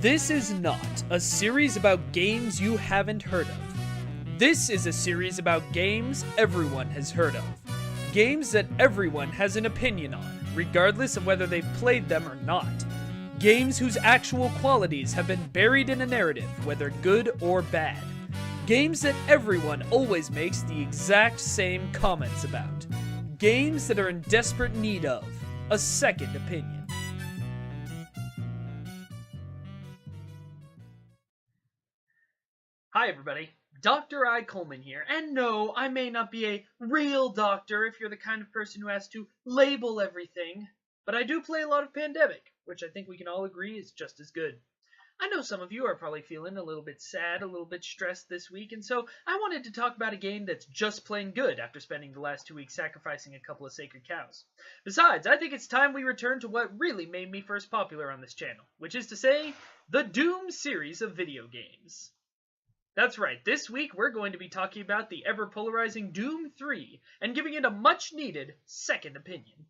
This is not a series about games you haven't heard of. This is a series about games everyone has heard of. Games that everyone has an opinion on, regardless of whether they've played them or not. Games whose actual qualities have been buried in a narrative, whether good or bad. Games that everyone always makes the exact same comments about. Games that are in desperate need of a second opinion. Hi everybody, Dr. Coleman here, and no, I may not be a real doctor if you're the kind of person who has to label everything, but I do play a lot of Pandemic, which I think we can all agree is just as good. I know some of you are probably feeling a little bit sad, a little bit stressed this week, and so I wanted to talk about a game that's just plain good after spending the last 2 weeks sacrificing a couple of sacred cows. Besides, I think it's time we return to what really made me first popular on this channel, which is to say, the Doom series of video games. That's right, this week we're going to be talking about the ever-polarizing Doom 3 and giving it a much-needed second opinion.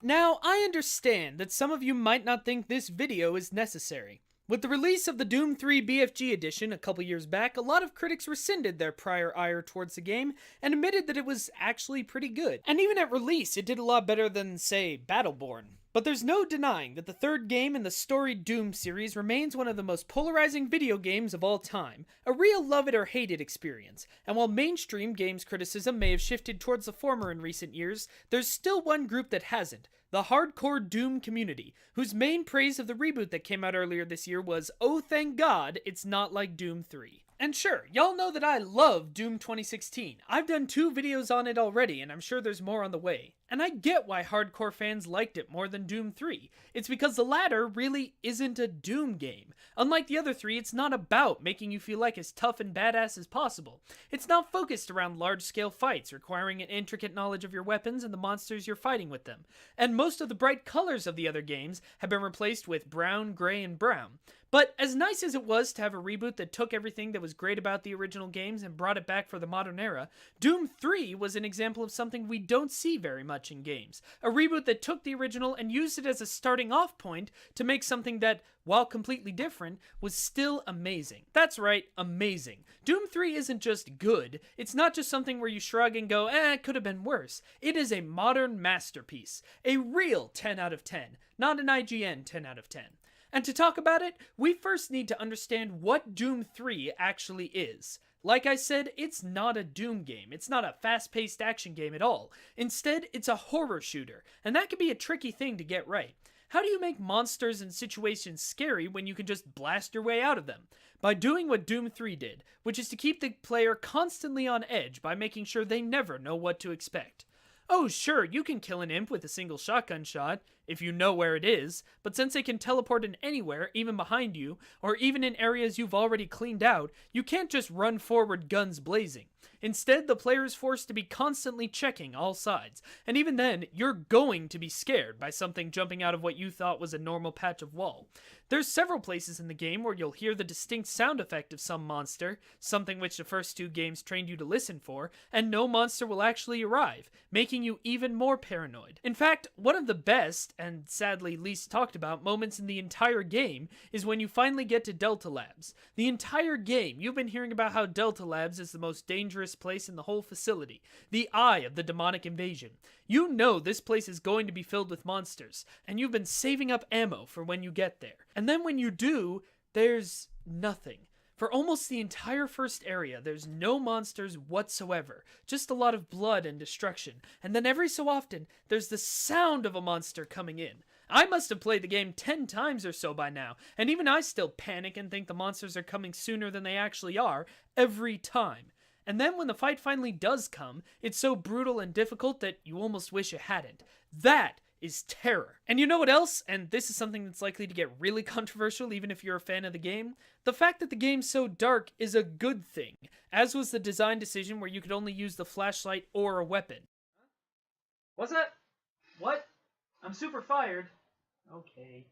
Now, I understand that some of you might not think this video is necessary. With the release of the Doom 3 BFG edition a couple years back, a lot of critics rescinded their prior ire towards the game and admitted that it was actually pretty good. And even at release, it did a lot better than, say, Battleborn. But there's no denying that the third game in the storied Doom series remains one of the most polarizing video games of all time, a real love it or hate it experience. And while mainstream games criticism may have shifted towards the former in recent years, there's still one group that hasn't, the hardcore Doom community, whose main praise of the reboot that came out earlier this year was, oh thank God, it's not like Doom 3. And sure, y'all know that I love Doom 2016. I've done 2 videos on it already, and I'm sure there's more on the way. And I get why hardcore fans liked it more than Doom 3. It's because the latter really isn't a Doom game. Unlike the other 3, it's not about making you feel like as tough and badass as possible. It's not focused around large-scale fights, requiring an intricate knowledge of your weapons and the monsters you're fighting with them. And most of the bright colors of the other games have been replaced with brown, gray, and brown. But as nice as it was to have a reboot that took everything that was great about the original games and brought it back for the modern era, Doom 3 was an example of something we don't see very much in games. A reboot that took the original and used it as a starting off point to make something that, while completely different, was still amazing. That's right, amazing. Doom 3 isn't just good. It's not just something where you shrug and go, it could have been worse. It is a modern masterpiece. A real 10 out of 10, not an IGN 10 out of 10. And to talk about it, we first need to understand what Doom 3 actually is. Like I said, it's not a Doom game. It's not a fast-paced action game at all. Instead, it's a horror shooter, and that can be a tricky thing to get right. How do you make monsters and situations scary when you can just blast your way out of them? By doing what Doom 3 did, which is to keep the player constantly on edge by making sure they never know what to expect. Oh sure, you can kill an imp with a single shotgun shot, if you know where it is, but since they can teleport in anywhere, even behind you, or even in areas you've already cleaned out, you can't just run forward guns blazing. Instead, the player is forced to be constantly checking all sides, and even then, you're going to be scared by something jumping out of what you thought was a normal patch of wall. There's several places in the game where you'll hear the distinct sound effect of some monster, something which the first 2 games trained you to listen for, and no monster will actually arrive, making you even more paranoid. In fact, one of the best, and sadly least talked about, moments in the entire game is when you finally get to Delta Labs. The entire game, you've been hearing about how Delta Labs is the most dangerous place in the whole facility, the eye of the demonic invasion. You know this place is going to be filled with monsters, and you've been saving up ammo for when you get there. And then when you do, there's nothing. For almost the entire first area, there's no monsters whatsoever, just a lot of blood and destruction, and then every so often, there's the sound of a monster coming in. I must have played the game 10 times or so by now, and even I still panic and think the monsters are coming sooner than they actually are, every time. And then when the fight finally does come, it's so brutal and difficult that you almost wish it hadn't. That is terror. And you know what else? And this is something that's likely to get really controversial even if you're a fan of the game. The fact that the game's so dark is a good thing, as was the design decision where you could only use the flashlight or a weapon. What's that? What? I'm super fired. Okay.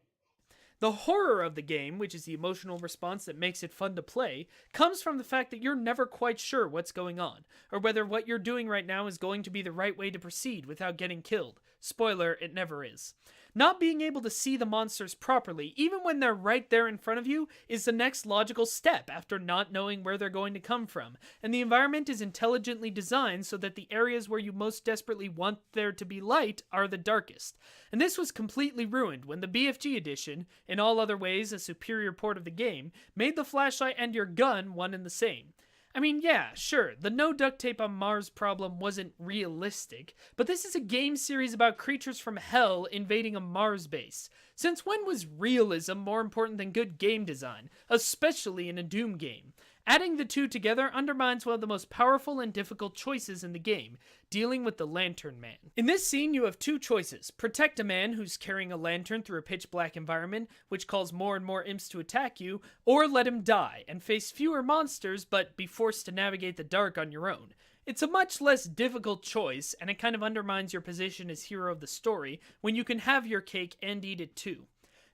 The horror of the game, which is the emotional response that makes it fun to play, comes from the fact that you're never quite sure what's going on, or whether what you're doing right now is going to be the right way to proceed without getting killed. Spoiler, it never is. Not being able to see the monsters properly, even when they're right there in front of you, is the next logical step after not knowing where they're going to come from, and the environment is intelligently designed so that the areas where you most desperately want there to be light are the darkest. And this was completely ruined when the BFG edition, in all other ways a superior port of the game, made the flashlight and your gun one and the same. I mean, yeah, sure, the no duct tape on Mars problem wasn't realistic, but this is a game series about creatures from hell invading a Mars base. Since when was realism more important than good game design, especially in a Doom game? Adding the two together undermines one of the most powerful and difficult choices in the game, dealing with the Lantern Man. In this scene, you have two choices. Protect a man who's carrying a lantern through a pitch black environment, which calls more and more imps to attack you, or let him die and face fewer monsters but be forced to navigate the dark on your own. It's a much less difficult choice, and it kind of undermines your position as hero of the story when you can have your cake and eat it too.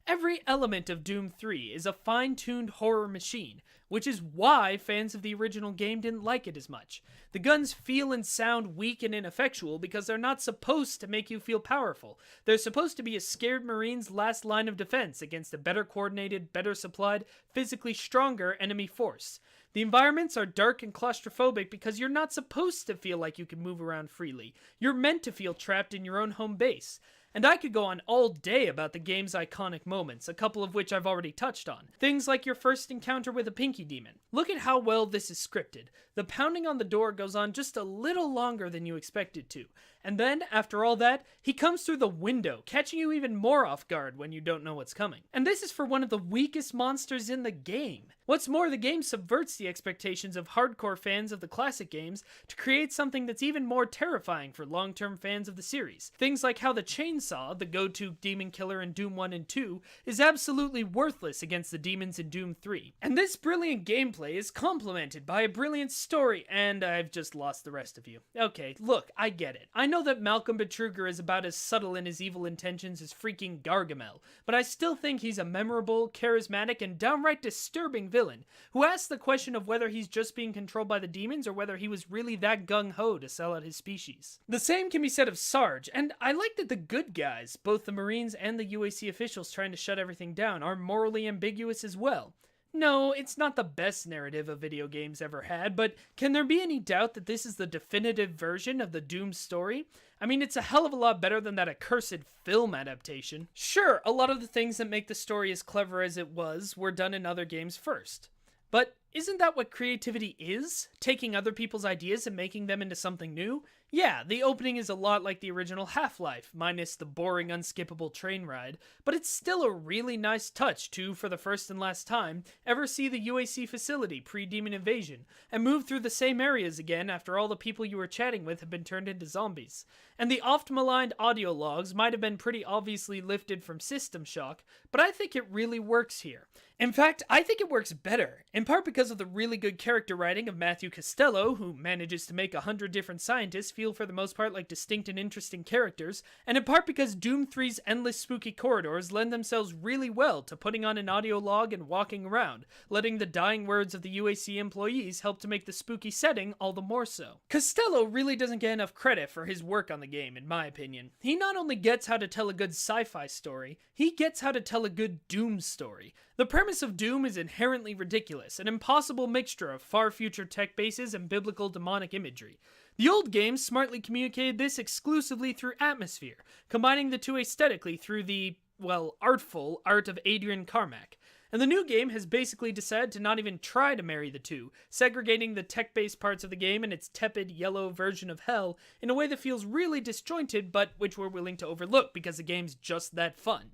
Every element of Doom 3 is a fine-tuned horror machine, which is why fans of the original game didn't like it as much. The guns feel and sound weak and ineffectual because they're not supposed to make you feel powerful. They're supposed to be a scared Marine's last line of defense against a better coordinated, better supplied, physically stronger enemy force. The environments are dark and claustrophobic because you're not supposed to feel like you can move around freely. You're meant to feel trapped in your own home base. And I could go on all day about the game's iconic moments, a couple of which I've already touched on. Things like your first encounter with a Pinky Demon. Look at how well this is scripted. The pounding on the door goes on just a little longer than you expect it to. And then, after all that, he comes through the window, catching you even more off guard when you don't know what's coming. And this is for one of the weakest monsters in the game. What's more, the game subverts the expectations of hardcore fans of the classic games to create something that's even more terrifying for long-term fans of the series. Things like how the chainsaw, the go-to demon killer in Doom 1 and 2, is absolutely worthless against the demons in Doom 3. And this brilliant gameplay is complemented by a brilliant story, and I've just lost the rest of you. Okay, look, I get it. I know that Malcolm Betruger is about as subtle in his evil intentions as freaking Gargamel, but I still think he's a memorable, charismatic, and downright disturbing villain, who asks the question of whether he's just being controlled by the demons or whether he was really that gung-ho to sell out his species. The same can be said of Sarge, and I like that the good guys, both the Marines and the UAC officials trying to shut everything down, are morally ambiguous as well. No, it's not the best narrative a video game's ever had, but can there be any doubt that this is the definitive version of the Doom story? I mean, it's a hell of a lot better than that accursed film adaptation. Sure, a lot of the things that make the story as clever as it was were done in other games first. But isn't that what creativity is? Taking other people's ideas and making them into something new? Yeah, the opening is a lot like the original Half-Life, minus the boring, unskippable train ride, but it's still a really nice touch to, for the first and last time, ever see the UAC facility pre-Demon Invasion, and move through the same areas again after all the people you were chatting with have been turned into zombies. And the oft-maligned audio logs might have been pretty obviously lifted from System Shock, but I think it really works here. In fact, I think it works better, in part because of the really good character writing of Matthew Costello, who manages to make 100 different scientists feel for the most part like distinct and interesting characters, and in part because Doom 3's endless spooky corridors lend themselves really well to putting on an audio log and walking around, letting the dying words of the UAC employees help to make the spooky setting all the more so. Costello really doesn't get enough credit for his work on the game, in my opinion. He not only gets how to tell a good sci-fi story, he gets how to tell a good Doom story. The premise of Doom is inherently ridiculous, an impossible mixture of far future tech bases and biblical demonic imagery. The old games smartly communicated this exclusively through atmosphere, combining the two aesthetically through the, well, artful art of Adrian Carmack. And the new game has basically decided to not even try to marry the two, segregating the tech-based parts of the game and its tepid yellow version of hell in a way that feels really disjointed, but which we're willing to overlook because the game's just that fun.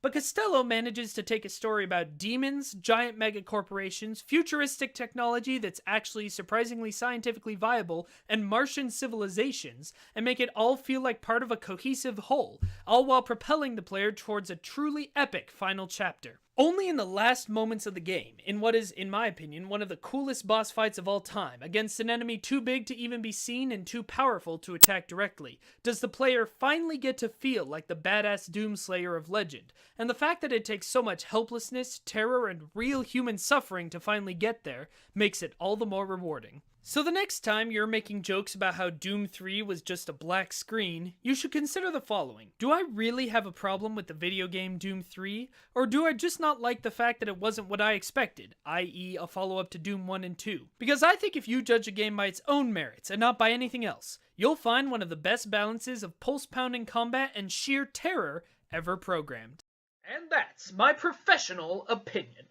But Costello manages to take a story about demons, giant megacorporations, futuristic technology that's actually surprisingly scientifically viable, and Martian civilizations, and make it all feel like part of a cohesive whole, all while propelling the player towards a truly epic final chapter. Only in the last moments of the game, in what is, in my opinion, one of the coolest boss fights of all time, against an enemy too big to even be seen and too powerful to attack directly, does the player finally get to feel like the badass Doomslayer of legend. And the fact that it takes so much helplessness, terror, and real human suffering to finally get there makes it all the more rewarding. So the next time you're making jokes about how Doom 3 was just a black screen, you should consider the following. Do I really have a problem with the video game Doom 3? Or do I just not like the fact that it wasn't what I expected, i.e. a follow-up to Doom 1 and 2? Because I think if you judge a game by its own merits and not by anything else, you'll find one of the best balances of pulse-pounding combat and sheer terror ever programmed. And that's my professional opinion.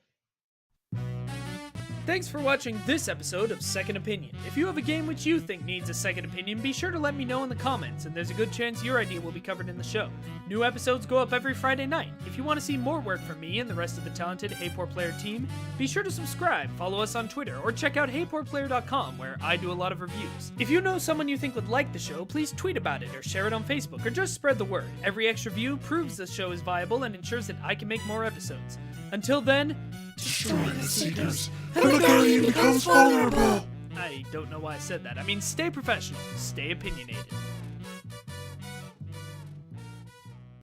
Thanks for watching this episode of Second Opinion. If you have a game which you think needs a second opinion, be sure to let me know in the comments, and there's a good chance your idea will be covered in the show. New episodes go up every Friday night. If you want to see more work from me and the rest of the talented Hey Poor Player team, be sure to subscribe, follow us on Twitter, or check out heypoorplayer.com, where I do a lot of reviews. If you know someone you think would like the show, please tweet about it or share it on Facebook, or just spread the word. Every extra view proves the show is viable and ensures that I can make more episodes. Until then, destroy the Seekers, and the Guardian becomes vulnerable! I don't know why I said that. I mean, stay professional, stay opinionated.